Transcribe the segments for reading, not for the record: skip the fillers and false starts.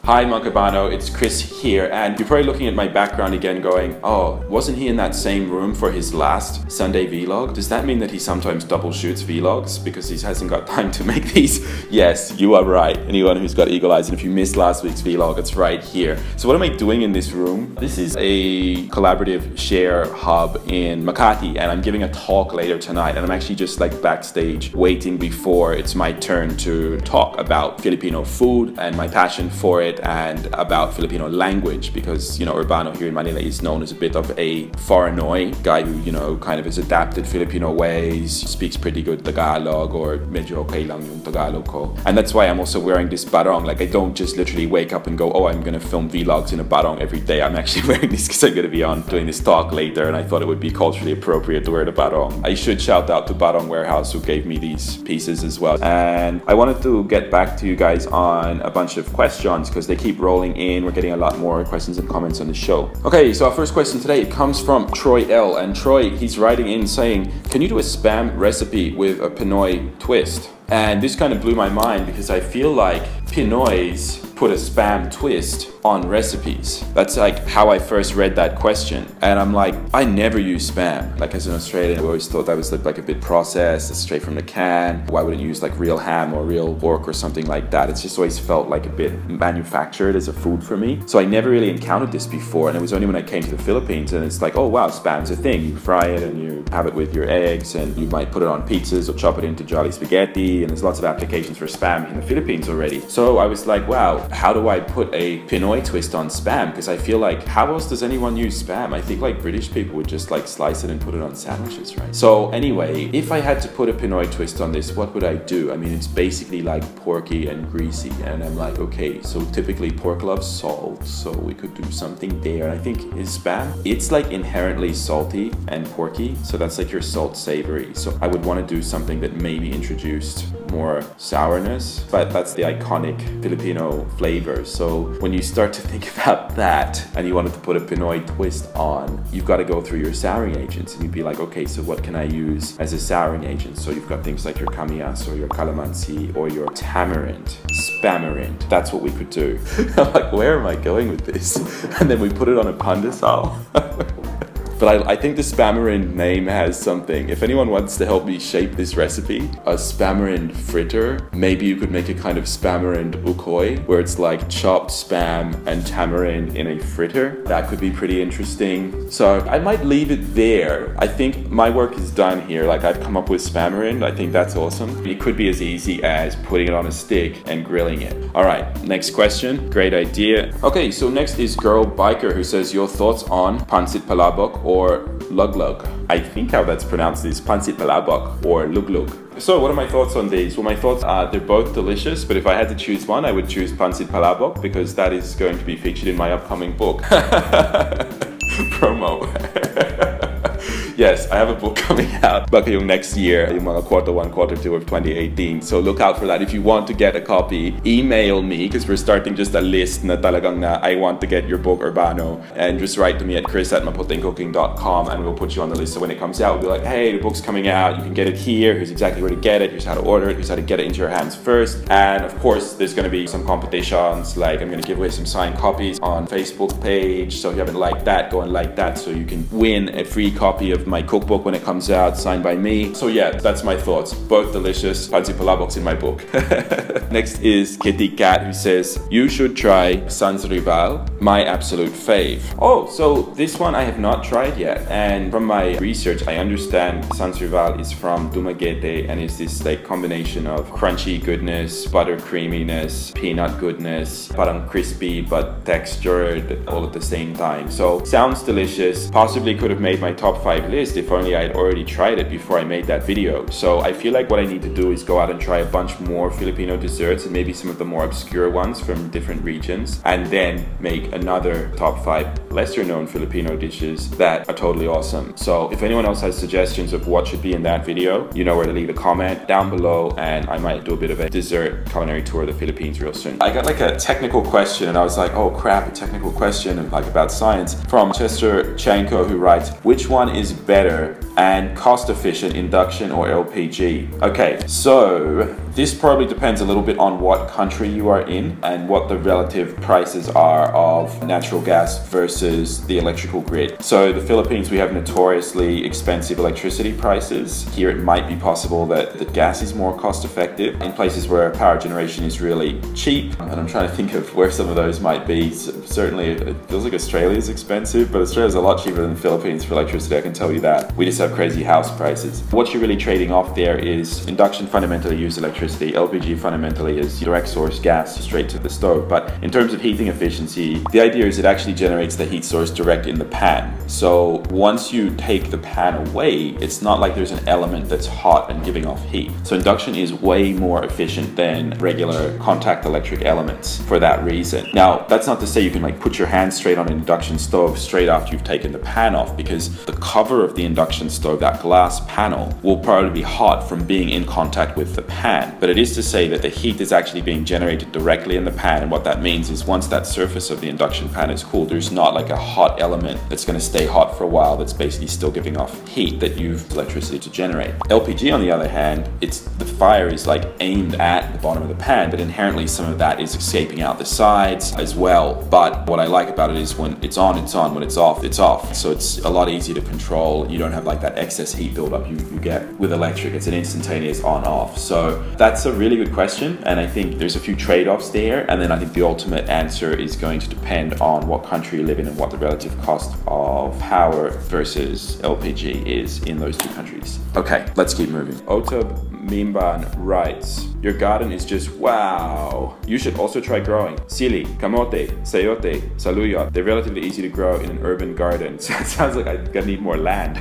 Hi Kabano, it's Chris here, and you're probably looking at my background again going, oh, wasn't he in that same room for his last Sunday vlog? Does that mean that he sometimes double shoots vlogs because he hasn't got time to make these? Yes, you are right. Anyone who's got eagle eyes, and if you missed last week's vlog, it's right here. So what am I doing in this room? This is a collaborative share hub in Makati, and I'm giving a talk later tonight, and I'm actually just like backstage waiting before it's my turn to talk about Filipino food and my passion for it, and about Filipino language, because, you know, Urbano here in Manila is known as a bit of a foreignoy guy who, you know, kind of has adapted Filipino ways, speaks pretty good Tagalog, or medyo okay lang yung Tagalog ko. And that's why I'm also wearing this barong. Like, I don't just literally wake up and go, oh, I'm gonna film vlogs in a barong every day. I'm actually wearing this because I'm gonna be on doing this talk later, and I thought it would be culturally appropriate to wear the barong. I should shout out to Barong Warehouse who gave me these pieces as well. And I wanted to get back to you guys on a bunch of questions because they keep rolling in. We're getting a lot more questions and comments on the show. Okay, so our first question today comes from Troy L. And Troy, he's writing in saying, can you do a spam recipe with a Pinoy twist? And this kind of blew my mind because I feel like Pinoys put a spam twist on recipes. That's like how I first read that question. And I'm like, I never use spam. Like, as an Australian, I always thought that was like a bit processed, straight from the can. Why wouldn't you use like real ham or real pork or something like that? It's just always felt like a bit manufactured as a food for me. So I never really encountered this before. And it was only when I came to the Philippines and it's like, oh wow, spam's a thing. You fry it and you have it with your eggs, and you might put it on pizzas or chop it into jolly spaghetti. And there's lots of applications for spam in the Philippines already. So I was like, wow, how do I put a Pinoy twist on spam? Because I feel like, how else does anyone use spam? I think like British people would just like slice it and put it on sandwiches, right? So anyway, if I had to put a Pinoy twist on this, what would I do? I mean, it's basically like porky and greasy, and I'm like, okay, so typically pork loves salt, so we could do something there. And I think is spam, it's like inherently salty and porky, so that's like your salt savory. So I would want to do something that maybe introduced more sourness, but that's the iconic Filipino flavor. So when you start to think about that and you wanted to put a Pinoy twist on, you've got to go through your souring agents, and you'd be like, okay, so what can I use as a souring agent? So you've got things like your kamias or your calamansi or your tamarind, spamarind. That's what we could do. I'm like, where am I going with this? And then we put it on a pandesal. But I think the spamarind name has something. If anyone wants to help me shape this recipe, a spamarind fritter, maybe you could make a kind of spamarind ukoy, where it's like chopped spam and tamarind in a fritter. That could be pretty interesting. So I might leave it there. I think my work is done here. Like, I've come up with spamarind. I think that's awesome. It could be as easy as putting it on a stick and grilling it. All right, next question. Great idea. Okay, so next is Girl Biker, who says, your thoughts on pancit palabok or luglug. I think how that's pronounced is pancit palabok or luglug. So what are my thoughts on these? Well, my thoughts are they're both delicious, but if I had to choose one, I would choose pancit palabok because that is going to be featured in my upcoming book. Promo. Yes, I have a book coming out baka yung next year, yung mga Q1, Q2 of 2018. So look out for that. If you want to get a copy, email me, because we're starting just a list na talagang na I want to get your book, Urbano, and just write to me at chris@maputingcooking.com, and we'll put you on the list. So when it comes out, we'll be like, hey, the book's coming out, you can get it here, here's exactly where to get it, here's how to order it, here's how to get it into your hands first. And of course, there's going to be some competitions, like I'm going to give away some signed copies on Facebook page. So if you haven't liked that, go and like that so you can win a free copy of my cookbook when it comes out, signed by me. So yeah, that's my thoughts. Both delicious. Pancit palabok's in my book. Next is Kitty Cat, who says, you should try Sans Rival, my absolute fave. Oh, so this one I have not tried yet. And from my research, I understand Sans Rival is from Dumaguete and is this like combination of crunchy goodness, butter creaminess, peanut goodness, parang crispy but textured all at the same time. So sounds delicious. Possibly could have made my top 5 list if only I had already tried it before I made that video. So I feel like what I need to do is go out and try a bunch more Filipino desserts, and maybe some of the more obscure ones from different regions, and then make another top 5 lesser known Filipino dishes that are totally awesome. So if anyone else has suggestions of what should be in that video, you know where to leave a comment down below, and I might do a bit of a dessert culinary tour of the Philippines real soon. I got like a technical question and I was like, oh crap, a technical question like about science from Chester Chanko, who writes, which one is better, And cost efficient, induction or LPG. Okay, so this probably depends a little bit on what country you are in and what the relative prices are of natural gas versus the electrical grid. So the Philippines, we have notoriously expensive electricity prices. Here it might be possible that the gas is more cost effective in places where power generation is really cheap. And I'm trying to think of where some of those might be. So certainly it feels like Australia is expensive, but Australia's a lot cheaper than the Philippines for electricity, I can tell you that. We just have crazy house prices. What you're really trading off there is induction fundamentally use electricity, LPG fundamentally is direct source gas straight to the stove. But in terms of heating efficiency, the idea is it actually generates the heat source direct in the pan. So once you take the pan away, it's not like there's an element that's hot and giving off heat. So induction is way more efficient than regular contact electric elements for that reason. Now, that's not to say you can like put your hand straight on an induction stove straight after you've taken the pan off, because the cover of the induction stove, that glass panel, will probably be hot from being in contact with the pan. But it is to say that the heat is actually being generated directly in the pan, and what that means is once that surface of the induction pan is cooled, there's not like a hot element that's going to stay hot for a while that's basically still giving off heat that you've used electricity to generate. LPG, on the other hand, the fire is like aimed at the bottom of the pan, but inherently some of that is escaping out the sides as well. But what I like about it is when it's on, it's on. When it's off, it's off. So it's a lot easier to control. You don't have like that excess heat buildup you get with electric. It's an instantaneous on-off. So that's a really good question, and I think there's a few trade-offs there, and then I think the ultimate answer is going to depend on what country you live in and what the relative cost of power versus LPG is in those two countries. Okay, let's keep moving. Otab Mimban writes, your garden is just wow. You should also try growing sili, kamote, sayote, saluyot. They're relatively easy to grow in an urban garden. So it sounds like I'm gonna need more land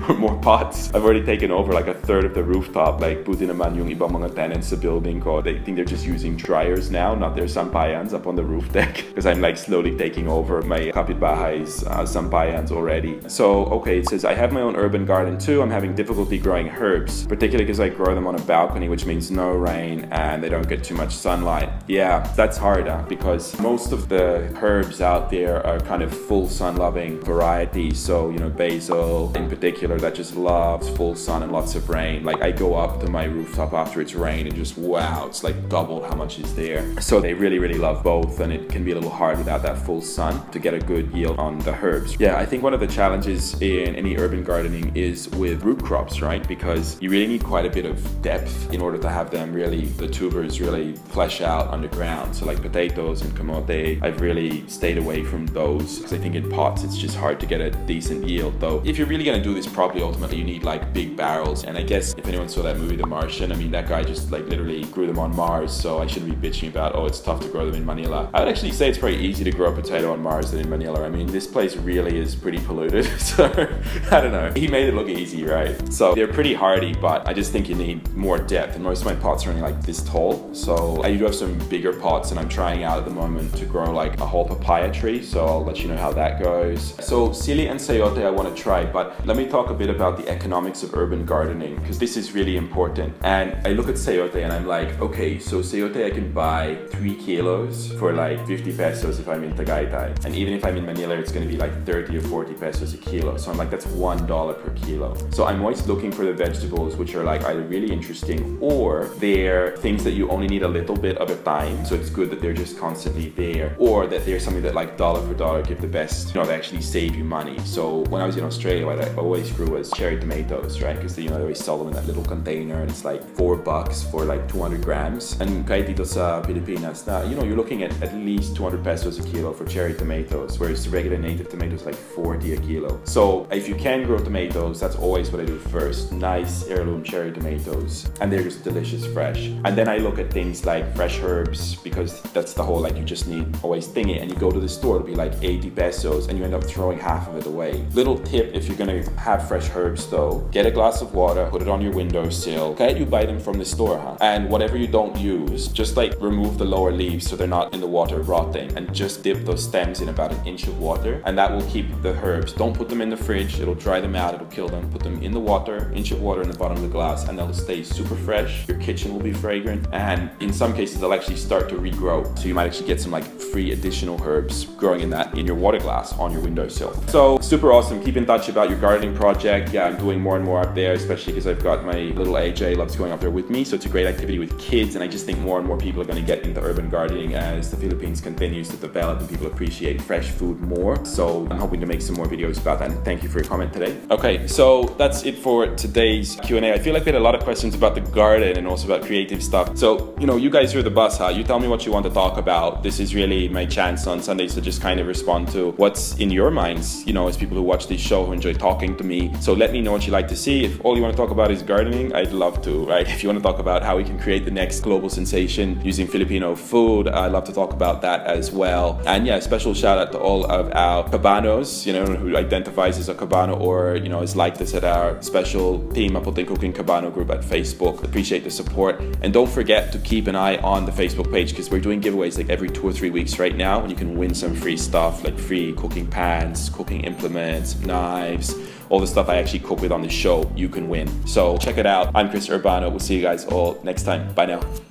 or more pots. I've already taken over like a third of the rooftop. Like buti naman yung ibang mga tenants sa building ko. They think they're just using dryers now, not their sampayans up on the roof deck, because I'm like slowly taking over my kapitbahay's sampayans already. So okay, it says I have my own urban garden too. I'm having difficulty growing herbs, particularly because I grow them on a balcony, which means no rain and they don't get too much sunlight. Yeah, that's hard because most of the herbs out there are kind of full sun loving varieties. So, you know, basil in particular that just loves full sun and lots of rain. Like I go up to my rooftop after it's rained and just wow, it's like double how much is there. So they really, really love both, and it can be a little hard without that full sun to get a good yield on the herbs. Yeah, I think one of the challenges in any urban gardening is with root crops, right? Because you really need quite a bit of depth in order to have them really, the tubers really flesh out underground. So like potatoes and kamote, I've really stayed away from those because I think in pots it's just hard to get a decent yield. Though if you're really gonna do this properly, ultimately you need like big barrels. And I guess if anyone saw that movie The Martian, I mean that guy just like literally grew them on Mars, so I shouldn't be bitching about, oh, it's tough to grow them in Manila. I would actually say it's pretty easy to grow a potato on Mars than in Manila. I mean, this place really is pretty polluted, so I don't know. He made it look easy, right? So they're pretty hardy, but I just think you need more depth, and most of my pots are only like this tall. So I do have some bigger pots, and I'm trying out at the moment to grow like a whole papaya tree, so I'll let you know how that goes. So sili and sayote I want to try, but let me talk a bit about the economics of urban gardening, because this is really important. And I look at sayote and I'm like, okay, so sayote I can buy 3 kilos for like 50 pesos if I'm in Tagaytay, and even if I'm in Manila it's going to be like 30 or 40 pesos a kilo. So I'm like, that's $1 per kilo. So I'm always looking for the vegetables which are like either really interesting or they're things that you only need a little bit of a time, so it's good that they're just constantly there, or that they're something that like dollar for dollar give the best, you know, they actually save you money. So when I was in Australia, what I always grew was cherry tomatoes, right? Because you know, they always sell them in that little container and it's like $4 for like 200 grams. And kahit dito sa Pilipinas na, you know, you're looking at least 200 pesos a kilo for cherry tomatoes, whereas the regular native tomatoes like 40 a kilo. So if you can grow tomatoes, that's always what I do first. Nice heirloom cherry tomatoes, and they're just delicious fresh. And then I look at things like fresh herbs, because that's the whole like you just need always thingy, and you go to the store, it'll be like 80 pesos and you end up throwing half of it away. Little tip, if you're gonna have fresh herbs though, get a glass of water, put it on your windowsill. Can't you buy them from the store, huh? And whatever you don't use, just like remove the lower leaves so they're not in the water rotting, and just dip those stems in about 1 inch of water, and that will keep the herbs. Don't put them in the fridge, it'll dry them out, it'll kill them. Put them in the water, 1 inch of water in the bottom bottom of the glass, and they'll stay super fresh. Your kitchen will be fragrant, and in some cases they'll actually start to regrow. So you might actually get some like free additional herbs growing in your water glass on your windowsill. So super awesome. Keep in touch about your gardening project. Yeah, I'm doing more and more up there, especially because I've got my little AJ loves going up there with me. So it's a great activity with kids, and I just think more and more people are going to get into urban gardening as the Philippines continues to develop and people appreciate fresh food more. So I'm hoping to make some more videos about that, and thank you for your comment today. Okay, so that's it for today's Q&A. I feel like we had a lot of questions about the garden and also about creative stuff. So, you know, you guys are the boss, huh? You tell me what you want to talk about. This is really my chance on Sundays to just kind of respond to what's in your minds, you know, as people who watch this show, who enjoy talking to me. So let me know what you like to see. If all you want to talk about is gardening, I'd love to, right? If you want to talk about how we can create the next global sensation using Filipino food, I'd love to talk about that as well. And yeah, special shout out to all of our kabanos, you know, who identifies as a kabano or, you know, is like this at our special Team Maputing Cooking Kabano group at Facebook. Appreciate the support. And don't forget to keep an eye on the Facebook page, because we're doing giveaways like every 2 or 3 weeks right now, and you can win some free stuff like free cooking pans, cooking implements, knives, all the stuff I actually cook with on the show, you can win. So check it out. I'm Chris Urbano. We'll see you guys all next time. Bye now.